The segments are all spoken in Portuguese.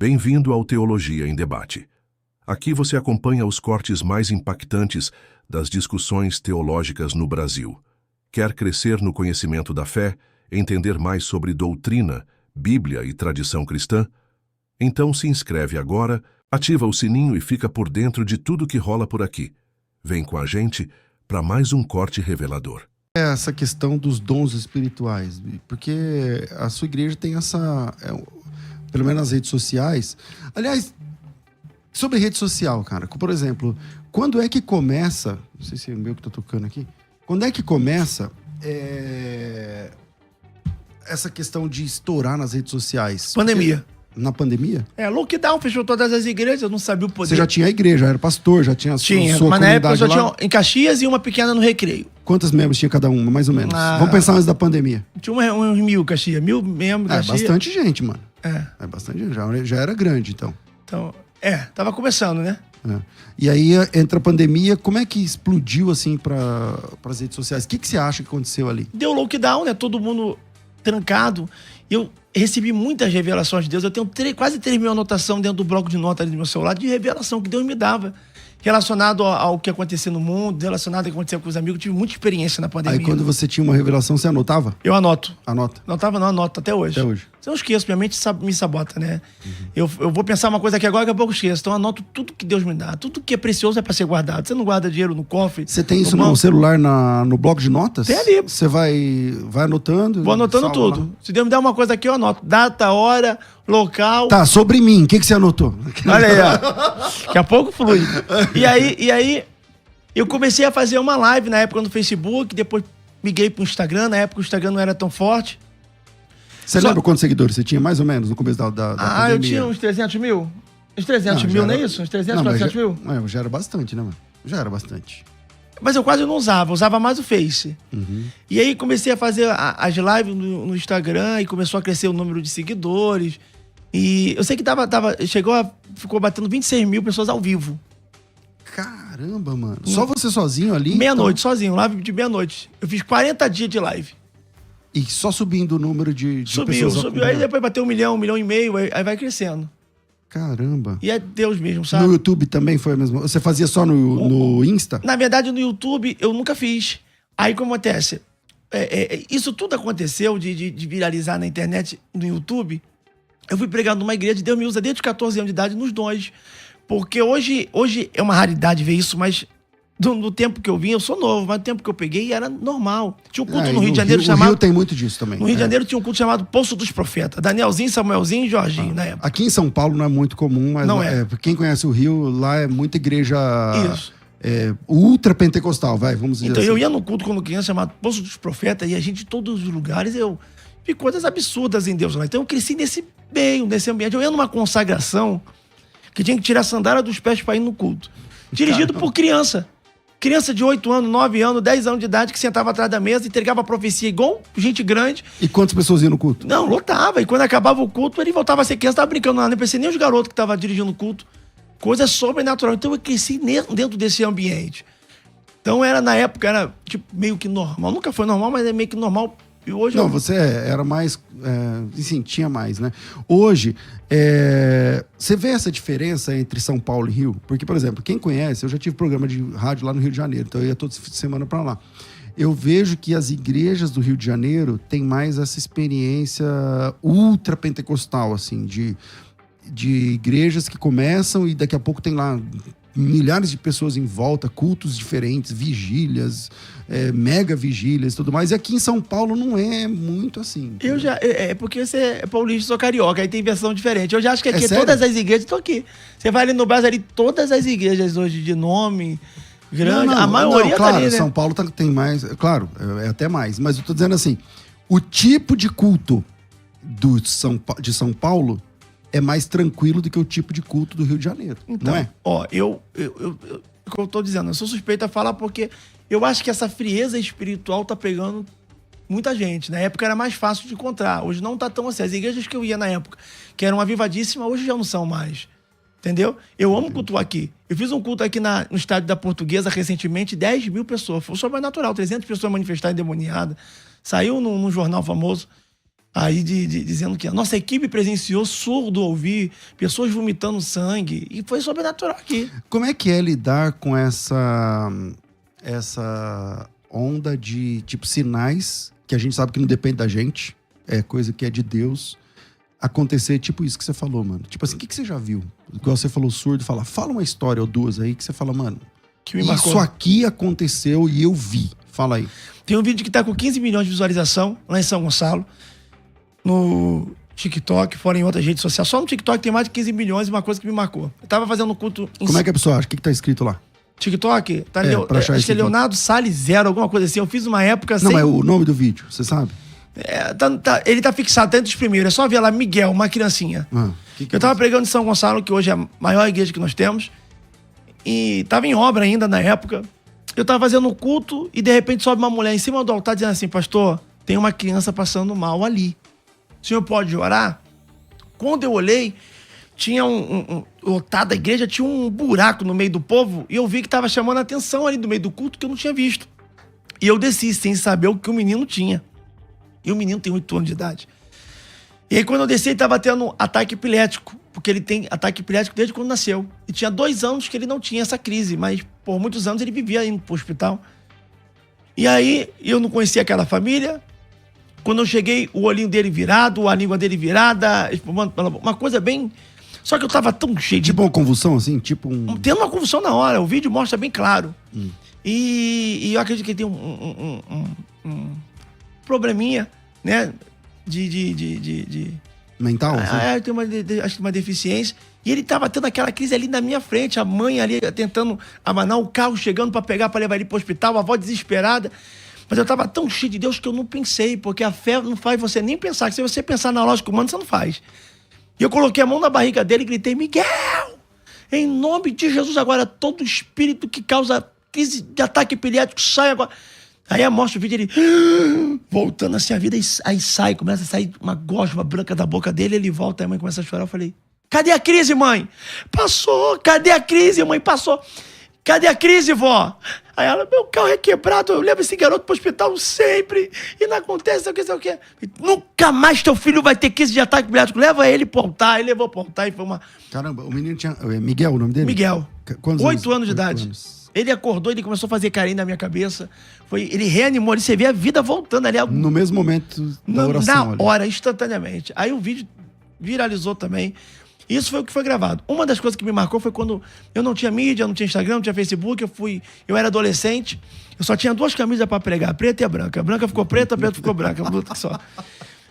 Bem-vindo ao Teologia em Debate. Aqui você acompanha os cortes mais impactantes das discussões teológicas no Brasil. Quer crescer no conhecimento da fé, entender mais sobre doutrina, Bíblia e tradição cristã? Então se inscreve agora, ativa o sininho e fica por dentro de tudo que rola por aqui. Vem com a gente para mais um corte revelador. Essa questão dos dons espirituais, porque a sua igreja tem essa, pelo menos nas redes sociais. Aliás, sobre rede social, cara, por exemplo, quando é que começa, não sei se é o meu que tá tocando aqui, quando é que começa essa questão de estourar nas redes sociais? Pandemia. Na pandemia? Lockdown, fechou todas as igrejas, eu não sabia o poder. Você já tinha a igreja, já era pastor, já tinha a sua mas comunidade na época eu só lá? tinha em Caxias e uma pequena no Recreio. Quantos membros tinha cada uma, mais ou menos? Vamos pensar antes da pandemia. Tinha uns 1.000 Caxias, 1.000 membros Caxias. É bastante gente, mano. É bastante gente, já era grande, então. Então, tava começando, né? E aí entra a pandemia, como é que explodiu assim para as redes sociais? O que você acha que aconteceu ali? Deu lockdown, né? Todo mundo trancado. Eu recebi muitas revelações de Deus. Eu tenho quase 3 mil anotações dentro do bloco de notas ali do meu celular de revelação que Deus me dava. Relacionado ao que acontecia no mundo, relacionado ao que acontecia com os amigos. Eu tive muita experiência na pandemia. Aí quando você tinha uma revelação, você anotava? Eu anoto. Anota? Não anoto até hoje. Até hoje. Eu não esqueço, minha mente me sabota, né? Eu vou pensar uma coisa aqui agora, daqui a pouco eu esqueço. Então eu anoto tudo que Deus me dá. Tudo que é precioso é para ser guardado. Você não guarda dinheiro no cofre. Você tem isso no celular, no bloco de notas? Tem ali. Você vai anotando? Vou anotando tudo. Lá. Se Deus me der uma coisa aqui, eu anoto. Data, hora, local. Tá, sobre mim, o que você anotou? Olha aí, ó. Daqui a pouco flui. E aí, eu comecei a fazer uma live na época no Facebook, depois migrei pro Instagram. Na época o Instagram não era tão forte. Você lembra quantos seguidores você tinha, mais ou menos, no começo da pandemia? Eu tinha uns 300 mil. Uns 300 mil, não é isso? Uns 300, 400 mil? Já era bastante, né, mano? Já era bastante. Mas eu quase não usava mais o Face. E aí comecei a fazer as lives no Instagram e começou a crescer o número de seguidores. E eu sei que ficou batendo 26 mil pessoas ao vivo. Caramba, mano. Só você sozinho ali? Meia-noite, sozinho, live de meia-noite. Eu fiz 40 dias de live. E só subindo o número de pessoas? Subiu. Aí depois bateu 1 milhão, 1,5 milhão, aí vai crescendo. Caramba. E é Deus mesmo, sabe? No YouTube também foi a mesma? Você fazia só no Insta? Na verdade, no YouTube eu nunca fiz. Aí como acontece? Isso tudo aconteceu de viralizar na internet, no YouTube. Eu fui pregar numa igreja, Deus me usa desde os 14 anos de idade nos dons. Porque hoje é uma raridade ver isso, mas no tempo que eu vim, eu sou novo, mas no tempo que eu peguei era normal. Tinha um culto no Rio de Janeiro chamado... O Rio tem muito disso também. No Rio de Janeiro tinha um culto chamado Poço dos Profetas. Danielzinho, Samuelzinho e Jorginho, na época. Aqui em São Paulo não é muito comum, mas não quem conhece o Rio, lá é muita igreja... Isso. Ultra pentecostal, vamos dizer então, assim. eu ia no culto quando criança chamado Poço dos Profetas e a gente, em todos os lugares, eu vi coisas absurdas em Deus lá. Então eu cresci nesse meio, nesse ambiente. Eu ia numa consagração que tinha que tirar a sandália dos pés para ir no culto. Dirigido por criança. Criança de 8 anos, 9 anos, 10 anos de idade que sentava atrás da mesa, entregava a profecia igual gente grande. E quantas pessoas iam no culto? Não, lotava. E quando acabava o culto, ele voltava a ser criança, tava brincando lá. Nem pensei nem os garotos que estavam dirigindo o culto. Coisa sobrenatural. Então eu cresci dentro desse ambiente. Então na época, era tipo meio que normal. Nunca foi normal, mas é meio que normal. E hoje não, você era mais... Enfim, tinha mais, né? Hoje, você vê essa diferença entre São Paulo e Rio? Porque, por exemplo, quem conhece, eu já tive programa de rádio lá no Rio de Janeiro, então eu ia toda semana pra lá. Eu vejo que as igrejas do Rio de Janeiro têm mais essa experiência ultra pentecostal, assim, de igrejas que começam e daqui a pouco tem lá milhares de pessoas em volta, cultos diferentes, vigílias, mega vigílias e tudo mais. E aqui em São Paulo não é muito assim. Porque você é paulista, sou carioca, aí tem versão diferente. Eu já acho que aqui sério? todas as igrejas estão aqui. Você vai ali no Brasil, ali todas as igrejas hoje de nome grande, a maioria claro, tá ali, né? São Paulo tem mais, claro, até mais. Mas eu tô dizendo assim, o tipo de culto de São Paulo é mais tranquilo do que o tipo de culto do Rio de Janeiro, então, não é? Ó, como eu tô dizendo, eu sou suspeito a falar porque eu acho que essa frieza espiritual tá pegando muita gente. Na época era mais fácil de encontrar, hoje não tá tão assim. As igrejas que eu ia na época, que eram avivadíssimas, hoje já não são mais. Entendeu? Eu amo cultuar aqui. Eu fiz um culto aqui no estádio da Portuguesa recentemente, 10 mil pessoas. Foi sobrenatural, 300 pessoas manifestadas endemoniadas. Saiu num jornal famoso. Aí dizendo que a nossa equipe presenciou surdo ouvir, pessoas vomitando sangue, e foi sobrenatural aqui. Como é que é lidar com essa onda de, tipo, sinais que a gente sabe que não depende da gente, é coisa que é de Deus, acontecer tipo isso que você falou, mano? Tipo assim, o que você já viu? Igual você falou surdo, fala uma história ou duas aí que você fala, mano, Que me marcou. isso aqui aconteceu e eu vi. Fala aí. Tem um vídeo que tá com 15 milhões de visualização lá em São Gonçalo, no TikTok, fora em outras redes sociais. Só no TikTok tem mais de 15 milhões e uma coisa que me marcou. Eu tava fazendo um culto em Como é que a pessoa acha? O que tá escrito lá? TikTok, tá pra achar acho que é esse Leonardo Salles Zero, alguma coisa assim. Eu fiz uma época Não, sem... mas o nome do vídeo, você sabe? Ele tá fixado dentro dos primeiros. É só ver lá, Miguel, uma criancinha. Que Eu tava pregando em São Gonçalo, que hoje é a maior igreja que nós temos. E tava em obra ainda na época. Eu tava fazendo um culto e de repente sobe uma mulher em cima do altar dizendo assim, pastor, tem uma criança passando mal ali. O senhor pode orar? Quando eu olhei, tinha lotado a igreja, tinha um buraco no meio do povo e eu vi que tava chamando a atenção ali do meio do culto que eu não tinha visto. E eu desci sem saber o que o menino tinha. E o menino tem 8 anos de idade. E aí quando eu desci, ele tava tendo ataque epilético, porque ele tem ataque epilético desde quando nasceu. E tinha 2 anos que ele não tinha essa crise, mas por muitos anos ele vivia indo pro hospital. E aí eu não conhecia aquela família. Quando eu cheguei, o olhinho dele virado, a língua dele virada, espumando pela boca, uma coisa bem... Só que eu tava tão cheio de... Tipo uma convulsão, assim? Tipo um... Tendo uma convulsão na hora, o vídeo mostra bem claro. E eu acredito que ele tem um probleminha, né? Mental? Assim? Tem acho que uma deficiência. E ele tava tendo aquela crise ali na minha frente, a mãe ali tentando abanar o carro, chegando pra pegar, pra levar ele pro hospital, a avó desesperada. Mas eu tava tão cheio de Deus que eu não pensei, porque a fé não faz você nem pensar, que se você pensar na lógica humana, você não faz. E eu coloquei a mão na barriga dele e gritei, Miguel, em nome de Jesus, agora todo espírito que causa crise de ataque epilético, sai agora. Aí mostra o vídeo, ele voltando assim a vida, aí sai, começa a sair uma gosma branca da boca dele, ele volta, aí a mãe começa a chorar, eu falei, cadê a crise, mãe? Passou, cadê a crise, mãe? Passou. Cadê a crise, vó? Aí ela, meu carro é quebrado, eu levo esse garoto pro hospital sempre, e não acontece, sei o que. Nunca mais teu filho vai ter crise de ataque epilético, leva ele pro altar, ele levou pro altar, e foi uma... Caramba, o menino tinha... Miguel, o nome dele? Miguel. Quantos 8 anos de 8 idade. anos. Ele acordou, ele começou a fazer carinho na minha cabeça. Ele reanimou, você vê a vida voltando ali. No mesmo momento da oração. Na hora, instantaneamente. Aí o vídeo viralizou também. Isso foi o que foi gravado. Uma das coisas que me marcou foi quando eu não tinha mídia, não tinha Instagram, não tinha Facebook, eu era adolescente, eu só tinha 2 camisas pra pregar, preta e a branca. A branca ficou preta, a preta ficou branca. Só.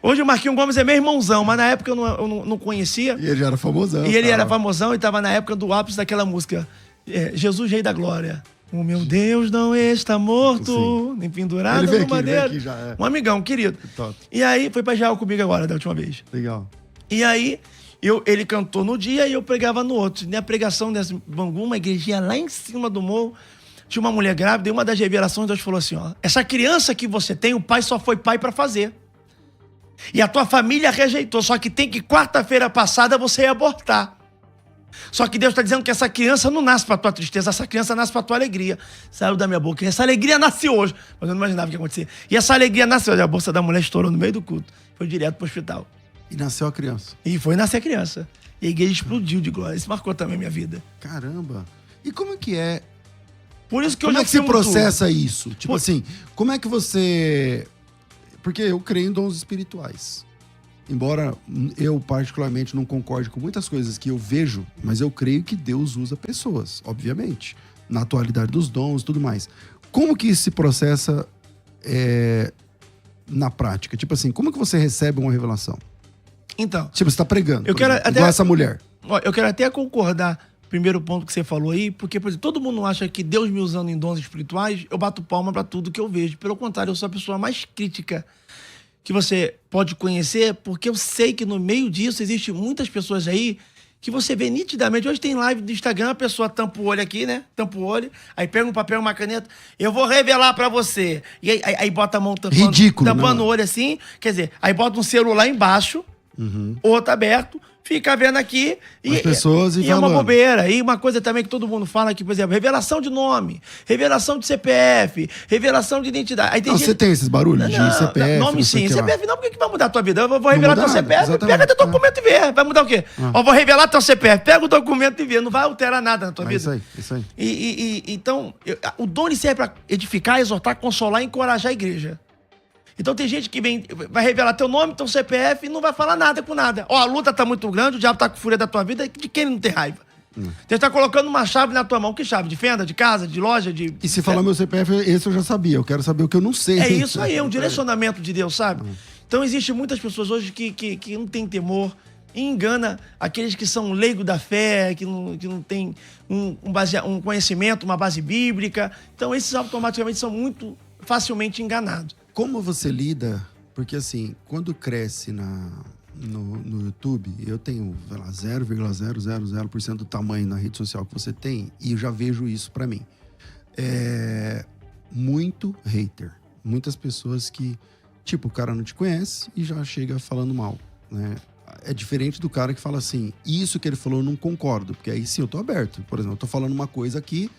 Hoje o Marquinhos Gomes é meu irmãozão, mas na época eu não conhecia. E ele já era famosão. E ele era famosão e tava na época do ápice daquela música. Jesus, Rei da Glória. O meu Deus não está morto, nem pendurado ele veio no aqui, madeiro. Aqui já, é. Um amigão, querido. Top. E aí, foi pra Israel comigo agora, da última vez. Legal. E aí, ele cantou no dia e eu pregava no outro. Na pregação dessa Bangu, uma igrejinha lá em cima do morro, tinha uma mulher grávida e uma das revelações, Deus falou assim, ó, essa criança que você tem, o pai só foi pai pra fazer. E a tua família rejeitou, só que tem que quarta-feira passada você ia abortar. Só que Deus está dizendo que essa criança não nasce para tua tristeza, essa criança nasce para tua alegria. Saiu da minha boca. E essa alegria nasceu hoje. Mas eu não imaginava o que ia acontecer. E essa alegria nasceu hoje. A bolsa da mulher estourou no meio do culto. Foi direto pro hospital. E nasceu a criança. E foi nascer a criança. E a igreja explodiu de glória. Isso marcou também a minha vida. Caramba. E como é que é? Por isso que Como hoje é que você filmo processa isso? Tipo Por- assim, como é que você... Porque eu creio em dons espirituais. Embora eu, particularmente, não concorde com muitas coisas que eu vejo, mas eu creio que Deus usa pessoas, obviamente. Na atualidade dos dons e tudo mais. Como que isso se processa na prática? Tipo assim, como que você recebe uma revelação? Então, Tipo, você tá pregando, Eu por quero exemplo, até- igual essa mulher. ó, eu quero até concordar primeiro ponto que você falou aí, porque, por exemplo, todo mundo acha que Deus me usando em dons espirituais, eu bato palma pra tudo que eu vejo. Pelo contrário, eu sou a pessoa mais crítica que você pode conhecer, porque eu sei que no meio disso existem muitas pessoas aí que você vê nitidamente. Hoje tem live do Instagram, a pessoa tampa o olho aqui, né? Tampa o olho, aí pega um papel, uma caneta, eu vou revelar pra você. E aí bota a mão tampando, Ridículo, tampando né? o olho assim, quer dizer, aí bota um celular embaixo, outro aberto, fica vendo aqui As pessoas e é uma falando. bobeira. E uma coisa também que todo mundo fala aqui, por exemplo, revelação de nome, revelação de CPF, revelação de identidade. Aí tem Não, gente... você tem esses barulhos de CPF? Nome não sei sim, o que lá. CPF não, por que vai mudar a tua vida? Eu vou revelar muda teu nada, CPF, exatamente. pega teu documento e vê. Vai mudar o quê? Ó, vou revelar teu CPF, pega o documento e vê. Não vai alterar nada na tua vida. Isso aí, isso aí. Então, o Doni serve para edificar, exortar, consolar e encorajar a igreja. Então tem gente que vai revelar teu nome, teu CPF e não vai falar nada com nada. Ó, a luta tá muito grande, o diabo tá com fúria da tua vida, de quem não tem raiva? Você tá colocando uma chave na tua mão. Que chave? De fenda, de casa, de loja, de... E se falar meu CPF, esse eu já sabia. Eu quero saber o que eu não sei. É isso aí, é um direcionamento de Deus, sabe? Então existem muitas pessoas hoje que não têm temor e engana aqueles que são leigos da fé, que não têm um conhecimento, uma base bíblica. Então esses automaticamente são muito facilmente enganados. Como você lida? Porque assim, quando cresce no YouTube, eu tenho, sei lá, 0,000% do tamanho na rede social que você tem, e eu já vejo isso pra mim. Muito hater. Muitas pessoas que, tipo, o cara não te conhece e já chega falando mal, né? É diferente do cara que fala assim, isso que ele falou eu não concordo, porque aí sim eu tô aberto. Por exemplo, eu tô falando uma coisa aqui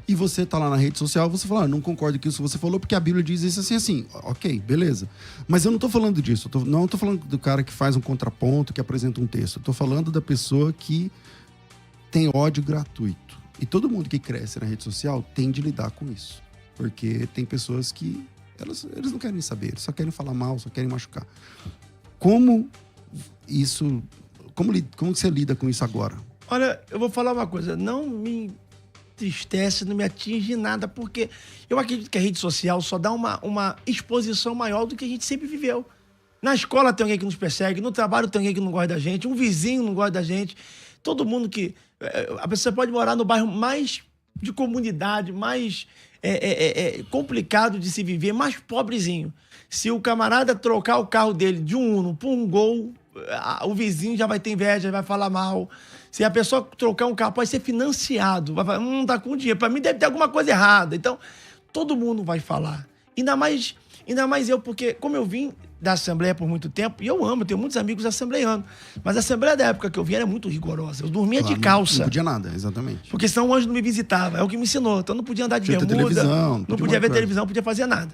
e você tá lá na rede social, você fala, não concordo com isso que você falou, porque a Bíblia diz isso assim, assim. Ok, beleza. Mas eu não tô falando disso. Não tô falando do cara que faz um contraponto, que apresenta um texto. Eu tô falando da pessoa que tem ódio gratuito. E todo mundo que cresce na rede social tem de lidar com isso. Porque tem pessoas que eles não querem saber, eles só querem falar mal, só querem machucar. Como você lida com isso agora? Olha, eu vou falar uma coisa, não me entristece, não me atinge nada, porque eu acredito que a rede social só dá uma exposição maior do que a gente sempre viveu. Na escola tem alguém que nos persegue, no trabalho tem alguém que não gosta da gente, um vizinho não gosta da gente, todo mundo que... A pessoa pode morar no bairro mais de comunidade, mais complicado de se viver, mais pobrezinho. Se o camarada trocar o carro dele de um Uno por um Gol, o vizinho já vai ter inveja, vai falar mal. Se a pessoa trocar um carro, pode ser financiado, vai falar, não tá com dinheiro, para mim deve ter alguma coisa errada. Então, todo mundo vai falar. Ainda mais eu, porque como eu vim da Assembleia por muito tempo, e eu amo, eu tenho muitos amigos assembleianos, mas a Assembleia da época que eu vim era muito rigorosa. Eu dormia de calça. Não podia nada, exatamente. Porque senão o anjo não me visitava, é o que me ensinou. Então não podia andar de Podia ter bermuda, televisão, não podia ver televisão, não podia fazer nada.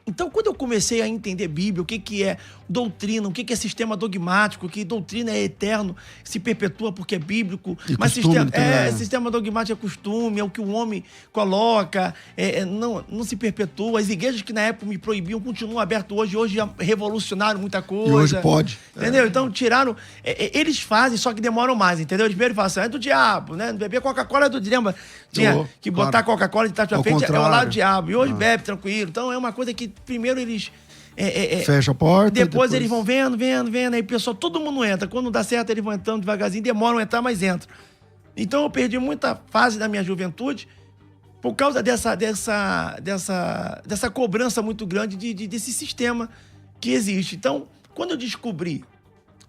Então, quando eu comecei a entender Bíblia, o que é doutrina, o que é sistema dogmático, que doutrina é eterno, se perpetua porque é bíblico, E mas costume sistema dogmático é costume, é o que o homem coloca, não se perpetua. As igrejas que na época me proibiam continuam abertas hoje já revolucionaram muita coisa. E hoje pode. Entendeu? Então, tiraram... eles fazem, só que demoram mais, entendeu? Eles primeiro falam assim, é do diabo, né? Beber Coca-Cola é do diabo. Tinha que botar Coca-Cola de trás pra frente, é o lado do diabo. E hoje bebe tranquilo. Então, é uma coisa que primeiro eles... fecha a porta. Depois eles vão vendo, aí pessoal, todo mundo entra. Quando dá certo, eles vão entrando devagarzinho, demoram a entrar, mas entram. Então eu perdi muita fase da minha juventude por causa dessa cobrança muito grande desse sistema que existe. Então, quando eu descobri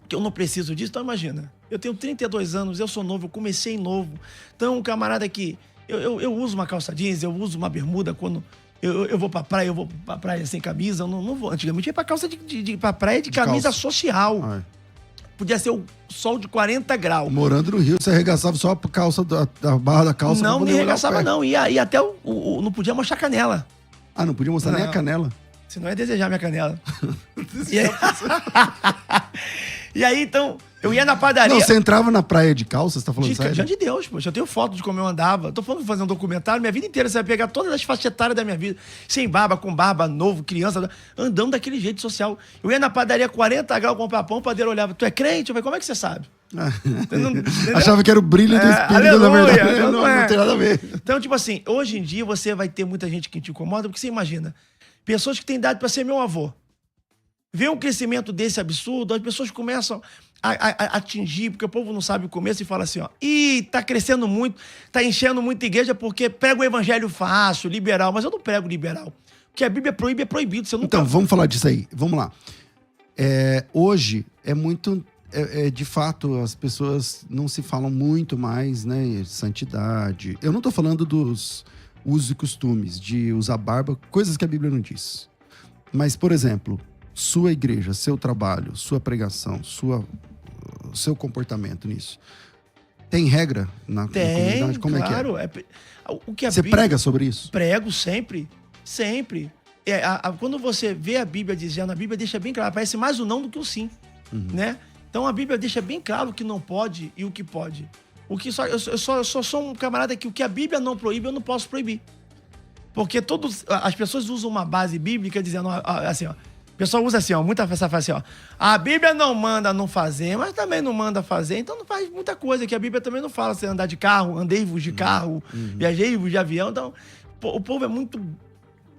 que eu não preciso disso, então imagina, eu tenho 32 anos, eu sou novo, eu comecei novo. Então, um camarada que... Eu uso uma calça jeans, eu uso uma bermuda quando... Eu vou pra praia sem camisa, eu não vou. Antigamente eu ia pra praia de camisa calça social. Podia ser o sol de 40 graus. Morando no Rio, você arregaçava só a calça da barra da calça. Não, me arregaçava não. Ia até não podia mostrar canela. Ah, não podia mostrar nem a canela? Senão ia desejar minha canela. E aí, então, eu ia na padaria. Não, você entrava na praia de calça, você tá falando sério? Diante de Deus, poxa. Eu tenho foto de como eu andava. Tô falando de fazer um documentário, minha vida inteira. Você vai pegar todas as faixas etárias da minha vida. Sem barba, com barba, novo, criança, andando daquele jeito social. Eu ia na padaria 40 graus comprar pão, o padeiro olhava, tu é crente? Eu falei, como é que você sabe? Achava que era o brilho do espírito, aleluia, na verdade. não tem nada a ver. Então, tipo assim, hoje em dia você vai ter muita gente que te incomoda, porque você imagina, pessoas que têm idade para ser meu avô. Vê um crescimento desse absurdo, as pessoas começam a atingir, porque o povo não sabe o começo e fala assim, ó, tá crescendo muito, tá enchendo muita igreja porque prega o evangelho fácil, liberal, mas eu não prego liberal. O que a Bíblia proíbe é proibido. Você nunca... Então, vamos falar disso aí. Vamos lá. Hoje é muito... de fato, as pessoas não se falam muito mais, né? Santidade. Eu não tô falando dos usos e costumes, de usar barba, coisas que a Bíblia não diz. Mas, por exemplo, sua igreja, seu trabalho, sua pregação, o seu comportamento nisso? Tem regra na comunidade? Como claro. é que é? O que a Você Bíblia... prega sobre isso? Prego sempre, sempre. Quando você vê a Bíblia dizendo, a Bíblia deixa bem claro, parece mais o não do que o sim, né? Então a Bíblia deixa bem claro o que não pode e o que pode. Eu só sou um camarada que o que a Bíblia não proíbe, eu não posso proibir. Porque as pessoas usam uma base bíblica dizendo assim, ó. O pessoal usa assim, ó, muita pessoa fala assim, ó. A Bíblia não manda não fazer, mas também não manda fazer, então não faz muita coisa, que a Bíblia também não fala. Você andar de carro, andei-vos de carro, viajei-vos de avião. Então, o povo é muito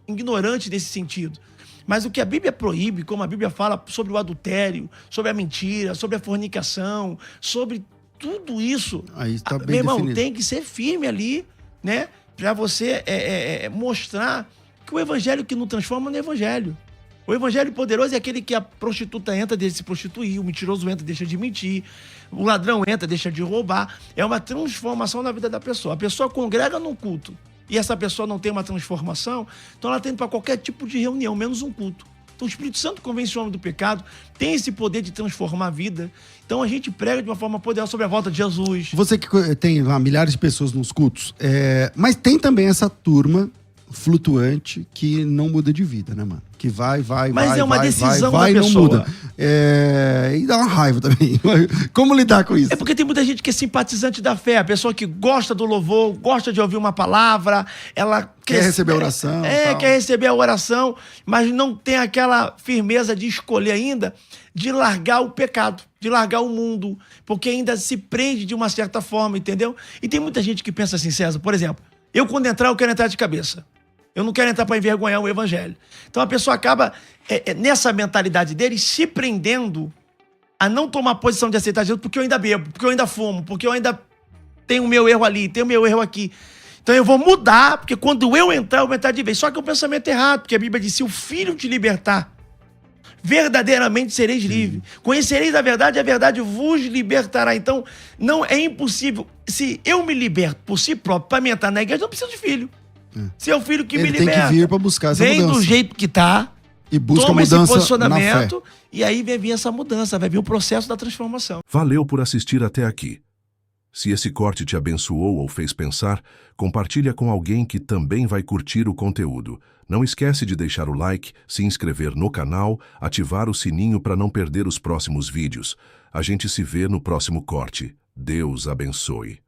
ignorante nesse sentido. Mas o que a Bíblia proíbe, como a Bíblia fala sobre o adultério, sobre a mentira, sobre a fornicação, sobre tudo isso, aí está bem meu irmão, definido. tem que ser firme ali, né? Para você mostrar que o evangelho que não transforma no evangelho. O evangelho poderoso é aquele que a prostituta entra, deixa de se prostituir, o mentiroso entra, deixa de mentir, o ladrão entra, deixa de roubar. É uma transformação na vida da pessoa. A pessoa congrega num culto e essa pessoa não tem uma transformação, então ela tem para qualquer tipo de reunião, menos um culto. Então o Espírito Santo convence o homem do pecado, tem esse poder de transformar a vida. Então a gente prega de uma forma poderosa sobre a volta de Jesus. Você que tem lá milhares de pessoas nos cultos, mas tem também essa turma flutuante que não muda de vida, né, mano? Que vai, Mas é uma decisão da vai, não pessoa. muda. E dá uma raiva também. Como lidar com isso? É porque tem muita gente que é simpatizante da fé, a pessoa que gosta do louvor, gosta de ouvir uma palavra, ela quer receber a oração. Quer receber a oração, mas não tem aquela firmeza de escolher ainda, de largar o pecado, de largar o mundo, porque ainda se prende de uma certa forma, entendeu? E tem muita gente que pensa assim, César, por exemplo, eu quando entrar, eu quero entrar de cabeça. Eu não quero entrar para envergonhar o evangelho. Então a pessoa acaba, nessa mentalidade dele, se prendendo a não tomar posição de aceitar Jesus porque eu ainda bebo, porque eu ainda fumo, porque eu ainda tenho o meu erro ali, tenho o meu erro aqui. Então eu vou mudar, porque quando eu vou entrar de vez. Só que é um pensamento errado, porque a Bíblia diz, se o Filho te libertar, verdadeiramente sereis livres. Conhecereis a verdade vos libertará. Então, não é impossível. Se eu me liberto por si próprio para me entrar na igreja, eu não preciso de filho. Se é o filho que me liberta, tem que vir para buscar essa vem mudança. do jeito que tá, e busca toma esse mudança posicionamento, na fé. e aí vai vir essa mudança, vai vir o processo da transformação. Valeu por assistir até aqui. Se esse corte te abençoou ou fez pensar, compartilha com alguém que também vai curtir o conteúdo. Não esquece de deixar o like, se inscrever no canal, ativar o sininho para não perder os próximos vídeos. A gente se vê no próximo corte. Deus abençoe.